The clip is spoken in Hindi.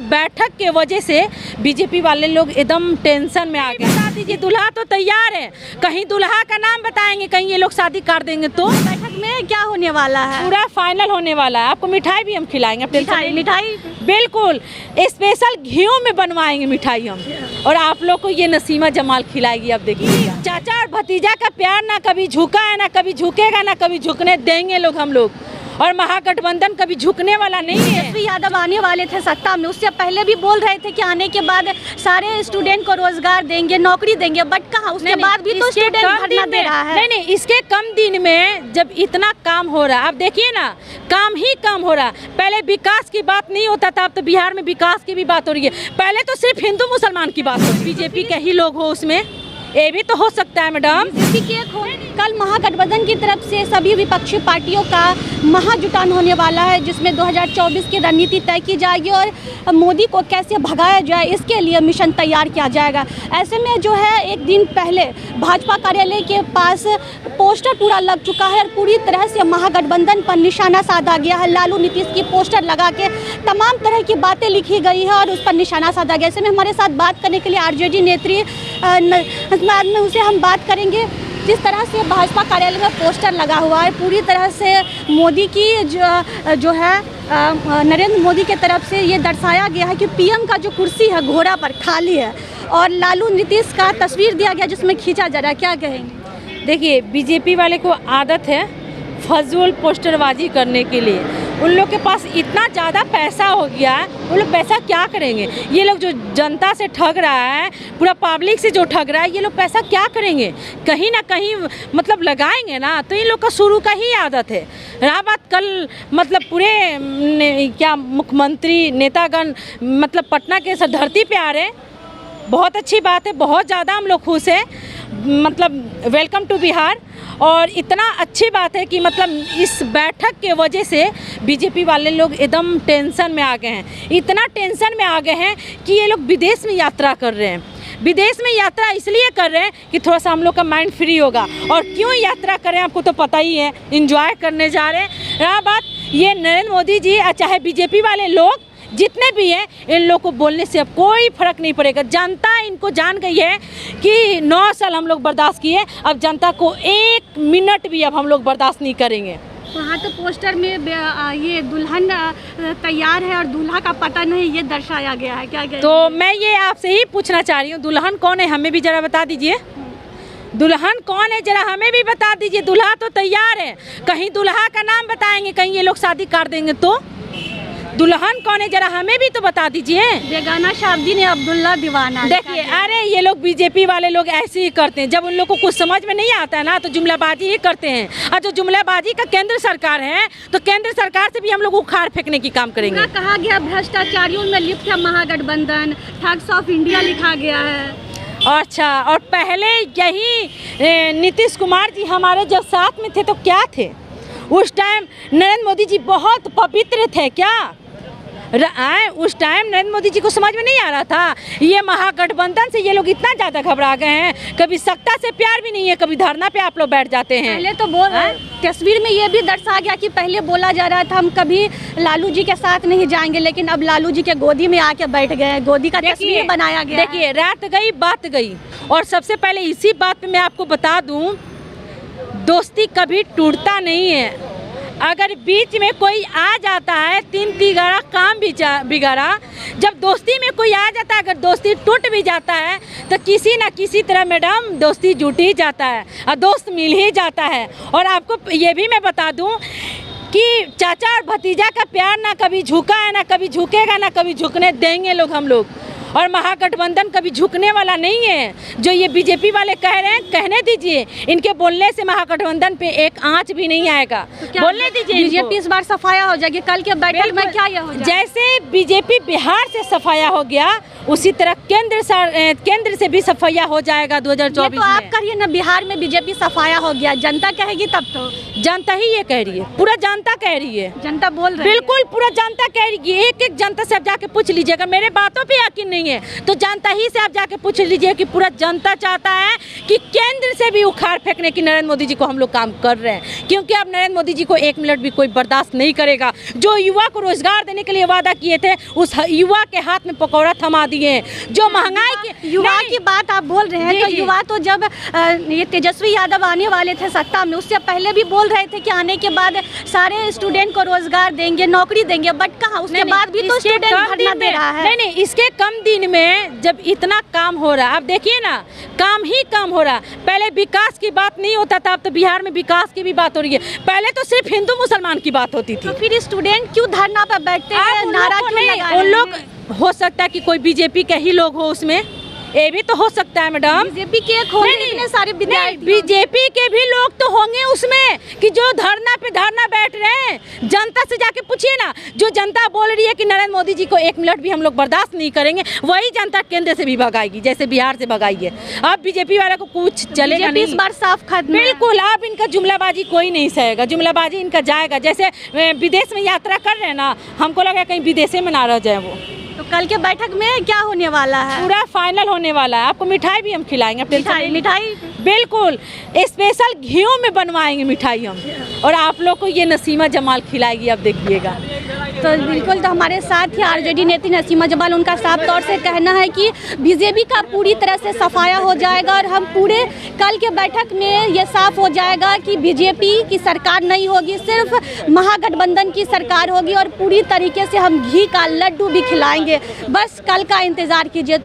बैठक के वजह से बीजेपी वाले लोग एकदम टेंशन में आ गए। बता दीजिए, दूल्हा तो तैयार है, कहीं दूल्हा का नाम बताएंगे, कहीं ये लोग शादी कर देंगे। तो बैठक में क्या होने वाला है? पूरा फाइनल होने वाला है। आपको मिठाई भी हम खिलाएंगे। मिठाई बिल्कुल स्पेशल घियों में बनवाएंगे मिठाई हम, और आप लोग को ये नसीमा जमाल खिलाएगी। अब देखिए, चाचा और भतीजा का प्यार ना कभी झुका है, ना कभी झुकेगा, ना कभी झुकने देंगे लोग हम लोग। और महागठबंधन कभी झुकने वाला नहीं है। तेजस्वी यादव आने वाले थे सत्ता में, उससे पहले भी बोल रहे थे कि आने के बाद सारे स्टूडेंट को रोजगार देंगे, नौकरी देंगे, बट कहाँ, उसके बाद भी तो स्टूडेंट धरना दे रहा है। नहीं, इसके कम दिन में जब इतना काम हो रहा है, अब देखिए ना, काम ही कम हो रहा है। पहले विकास की बात नहीं होता था, अब तो बिहार में विकास की भी बात हो रही है। पहले तो सिर्फ हिंदू मुसलमान की बात हो, बीजेपी के ही लोग हो उसमें, ये भी तो हो सकता है मैडम। कल महागठबंधन की तरफ से सभी विपक्षी पार्टियों का महाजुटान होने वाला है, जिसमें 2024 की रणनीति तय की जाएगी और मोदी को कैसे भगाया जाए, इसके लिए मिशन तैयार किया जाएगा। ऐसे में जो है, एक दिन पहले भाजपा कार्यालय के पास पोस्टर पूरा लग चुका है और पूरी तरह से महागठबंधन पर निशाना साधा गया है। लालू नीतीश की पोस्टर लगा के तमाम तरह की बातें लिखी गई है और उस पर निशाना साधा गया। ऐसे में हमारे साथ बात करने के लिए आरजेडी नेत्री में उसे हम बात करेंगे। जिस तरह से भाजपा कार्यालय में पोस्टर लगा हुआ है, पूरी तरह से मोदी की जो है नरेंद्र मोदी के तरफ से ये दर्शाया गया है कि पीएम का जो कुर्सी है घोड़ा पर खाली है, और लालू नीतीश का तस्वीर दिया गया जिसमें खींचा जा रहा है। क्या कहेंगे? देखिए, बीजेपी वाले को आदत है फजूल पोस्टरबाजी करने के लिए। उन लोग के पास इतना ज़्यादा पैसा हो गया है, वो लोग पैसा क्या करेंगे? ये लोग जो जनता से ठग रहा है, पूरा पब्लिक से जो ठग रहा है, ये लोग पैसा क्या करेंगे? कहीं ना कहीं मतलब लगाएंगे ना। तो इन लोग का शुरू का ही आदत है। रहा बात कल मतलब पूरे क्या मुख्यमंत्री नेतागण मतलब पटना के धरती पे आ रहे हैं, बहुत अच्छी बात है, बहुत ज़्यादा हम लोग खुश हैं। मतलब वेलकम टू बिहार। और इतना अच्छी बात है कि मतलब इस बैठक के वजह से बीजेपी वाले लोग एकदम टेंशन में आ गए हैं। इतना टेंशन में आ गए हैं कि ये लोग विदेश में यात्रा कर रहे हैं। विदेश में यात्रा इसलिए कर रहे हैं कि थोड़ा सा हम लोग का माइंड फ्री होगा। और क्यों यात्रा करें आपको तो पता ही है, एंजॉय करने जा रहे हैं। रहा बात, ये नरेंद्र मोदी जी चाहे बीजेपी वाले लोग जितने भी हैं, इन लोग को बोलने से अब कोई फर्क नहीं पड़ेगा। जनता इनको जान गई है कि 9 साल हम लोग बर्दाश्त किए, अब जनता को 1 मिनट भी अब हम लोग बर्दाश्त नहीं करेंगे। वहाँ तो पोस्टर में ये दुल्हन तैयार है और दूल्हा का पता नहीं, ये दर्शाया गया है। क्या तो मैं ये आपसे ही पूछना चाह रही हूँ, दुल्हन कौन है हमें भी जरा बता दीजिए। दुल्हन कौन है जरा हमें भी बता दीजिए। दूल्हा तो तैयार है, कहीं दूल्हा का नाम बताएंगे, कहीं ये लोग शादी कर देंगे। तो दुल्हन कौन है जरा हमें भी तो बता दीजिए। बेगाना शादी ने अब्दुल्ला दीवाना। देखिए, अरे ये लोग बीजेपी वाले लोग ऐसे ही करते हैं। जब उन लोग को कुछ समझ में नहीं आता है ना, तो जुमलाबाजी ही करते हैं। और जो जुमलाबाजी का केंद्र सरकार है, तो केंद्र सरकार से भी हम लोग उखाड़ फेंकने की काम करेंगे। कहा गया भ्रष्टाचारियों में लिप्त है महागठबंधन, ठग्स ऑफ इंडिया लिखा गया है। अच्छा, और पहले यही नीतीश कुमार जी हमारे जब साथ में थे तो क्या थे? उस टाइम नरेंद्र मोदी जी बहुत पवित्र थे क्या? उस टाइम नरेंद्र मोदी जी को समझ में नहीं आ रहा था? ये महागठबंधन से ये लोग इतना ज़्यादा घबरा गए हैं, कभी सत्ता से प्यार भी नहीं है, कभी धरना पे आप लोग बैठ जाते हैं। पहले तो तस्वीर में ये भी दर्शा गया कि पहले बोला जा रहा था हम कभी लालू जी के साथ नहीं जाएंगे, लेकिन अब लालू जी के गोदी में आके बैठ गए, गोदी का तस्वीर बनाया गया। देखिए, रात गई बात गई। और सबसे पहले इसी बात पे मैं आपको बता दूं, दोस्ती कभी टूटता नहीं है। अगर बीच में कोई आ जाता है, 3 तिगाड़ा काम भी बिगाड़ा, जब दोस्ती में कोई आ जाता है, अगर दोस्ती टूट भी जाता है तो किसी ना किसी तरह मैडम दोस्ती जुट ही जाता है और दोस्त मिल ही जाता है। और आपको ये भी मैं बता दूं कि चाचा और भतीजा का प्यार ना कभी झुका है, ना कभी झुकेगा, ना कभी झुकने देंगे लोग हम लोग। और महागठबंधन कभी झुकने वाला नहीं है। जो ये बीजेपी वाले कह रहे हैं, कहने दीजिए। इनके बोलने से महागठबंधन पे एक आंच भी नहीं आएगा। तो बोलने दीजिए। बीजेपी इस बार सफाया हो जाएगी। कल के बैठक में क्या ये हो जाएगा? जैसे बीजेपी बिहार से सफाया हो गया, उसी तरह केंद्र से भी सफाया हो जाएगा 2024 ये तो आप में। करिए ना, बिहार में बीजेपी सफाया हो गया, जनता कहेगी तब तो। जनता ही ये कह रही है, पूरा जनता कह रही है, जनता बोल रही है। बिल्कुल पूरा जनता कह रही है। एक जनता से आप जाके पूछ लीजिएगा, मेरे बातों पे यकीन नहीं है तो जनता ही से आप जाके पूछ लीजिए कि पूरा जनता चाहता है कि केंद्र से भी उखाड़ फेंकने की नरेंद्र मोदी जी को हम लोग काम कर रहे हैं, क्योंकि अब नरेंद्र मोदी जी को 1 मिनट भी कोई बर्दाश्त नहीं करेगा। जो युवा को रोजगार देने के लिए वादा किए थे, उस युवा के हाथ में पकौड़ा थमा दिए। जो महंगाई के युवा की बात आप बोल रहे हैं, तो युवा तो जब ये तेजस्वी यादव आने वाले थे सत्ता में, उससे पहले भी बोल रहे थे कि आने के बाद सारे स्टूडेंट को रोजगार देंगे, नौकरी देंगे, बट कहाँ, उसके बाद भी तो स्टूडेंट धरना दे रहा है। नहीं, इसके कम दिन में जब इतना काम हो रहा है, आप देखिए ना, काम ही कम हो रहा। पहले विकास की बात नहीं होता था, अब तो बिहार में विकास की भी बात हो रही है। पहले तो सिर्फ हिंदू मुसलमान की बात होती थी। तो फिर स्टूडेंट क्यों धरना पर बैठते हैं, नारा क्यों लगा रहे हैं? उन लोग, हो सकता है कि कोई बीजेपी के ही लोग हो उसमें, ये भी तो हो सकता है मैडम। बीजेपी के इतने सारे विद्यार्थी, बीजेपी के भी लोग तो होंगे उसमें कि जो धरना पे धरना बैठ रहे हैं। जनता से जाके पूछिए ना, जो जनता बोल रही है कि नरेंद्र मोदी जी को 1 मिनट भी हम लोग बर्दाश्त नहीं करेंगे, वही जनता केंद्र से भी भगाएगी, जैसे बिहार से भगाई है। अब बीजेपी वाले को कुछ चलेगा नहीं, इस बार साफ खत्म। बिल्कुल। अब इनका जुमलाबाजी कोई नहीं सहेगा, जुमलाबाजी इनका जाएगा। जैसे विदेश में यात्रा कर रहे हैं ना, हमको लगा कहीं विदेशे में ना रह जाए वो। तो कल के बैठक में क्या होने वाला है? पूरा फाइनल होने वाला है। आपको मिठाई भी हम खिलाएंगे, मिठाई बिल्कुल स्पेशल घी में बनवाएंगे मिठाई हम, और आप लोग को ये नसीमा जमाल खिलाएगी, अब देखिएगा। तो बिल्कुल, तो हमारे साथ ही आरजेडी नेत्री नसीमा जमाल, उनका साफ तौर से कहना है कि बीजेपी का पूरी तरह से सफाया हो जाएगा और हम पूरे कल के बैठक में ये साफ हो जाएगा कि बीजेपी की सरकार नहीं होगी, सिर्फ महागठबंधन की सरकार होगी और पूरी तरीके से हम घी का लड्डू भी खिलाएंगे। बस कल का इंतजार कीजिए।